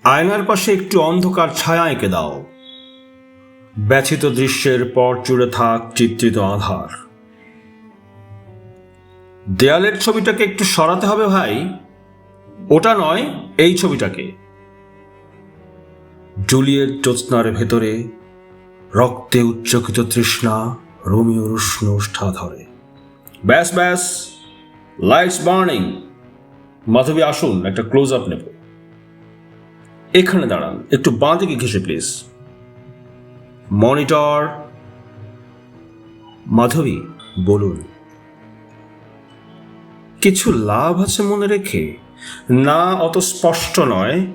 আয়নার পাশে একটু অন্ধকার ছায়া এঁকে দাও। ব্যথিত দৃশ্যের পর জুড়ে থাক চিত্রিত আধার। দেয়ালের ছবিটাকে একটু সরাতে হবে ভাই, ওটা নয়, এই ছবিটাকে। জুলিয়েট জ্যোৎস্নার ভেতরে রক্তে উচ্চকিত তৃষ্ণা রোমিওর উষ্ণ ওষ্ঠা ধরে। ব্যাস ব্যাস, লাইটস বার্নিং। মাধবী আসুন, একটা ক্লোজ আপ নেব। এখানে দাঁড়ান, একটু বাঁ দিকে ঘেসে প্লিজ। মনিটর। মাধবী বলুন। কিছু লাভ আছে মনে রেখে? না, অত স্পষ্ট নয়,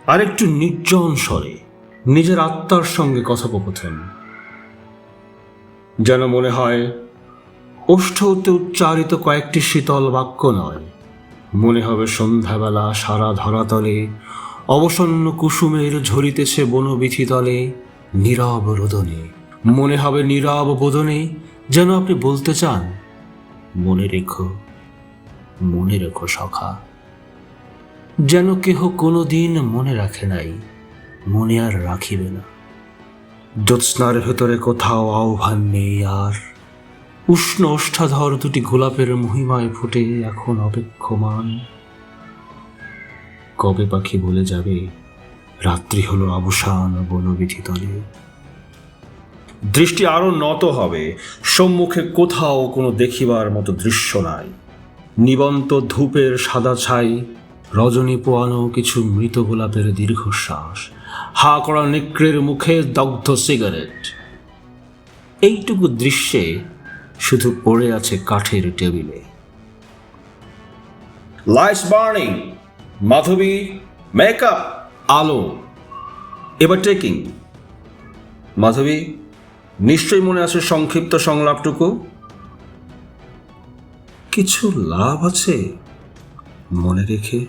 আর একটু নির্জন স্বরে, নিজের আত্মার সঙ্গে কথোপকথন। যেন মনে হয় ওষ্ঠ হতে উচ্চারিত কয়েকটি শীতল বাক্য নয়, মনে হবে সন্ধ্যাবেলা সারা ধরাতলে অবসন্ন কুসুমের ঝরিতেছে বনবিথি তলে নীরব রোদনে। মনে হবে নীরব বোদনে যেন আপনি বলতে চান, মনে রেখো, মনে রেখো সখা। যেন কেহ কোনো দিন মনে রাখে নাই, মনে আর রাখিবে না। জ্যোৎস্নার ভেতরে কোথাও আহ্বান নেই আর, উষ্ণ ওষ্ঠাধর দুটি গোলাপের মহিমায় ফুটে এখন অপেক্ষমান। কবে পাখি বলে যাবে রাত্রি হলো অবসান বনবিথি তলে। দৃষ্টি আরো নত হবে, সম্মুখে কোথাও কোনো দেখিবার মতো দৃশ্য নাই। নিবন্ত ধূপের সাদা ছাই, রজনী পোয়ানো কিছু মৃত গোলাপের দীর্ঘশ্বাস, হা করা নেকড়ের মুখে দগ্ধ সিগারেট। এইটুকু দৃশ্যে শুধু পড়ে আছে কাঠের টেবিলে। Lights burning. মাধবী, মেকআপ। আলো। এবার টেকিং। মাধবী, নিশ্চয়ই মনে আছে সংক্ষিপ্ত সংলাপটুকু? কিছু লাভ আছে মনে রেখে?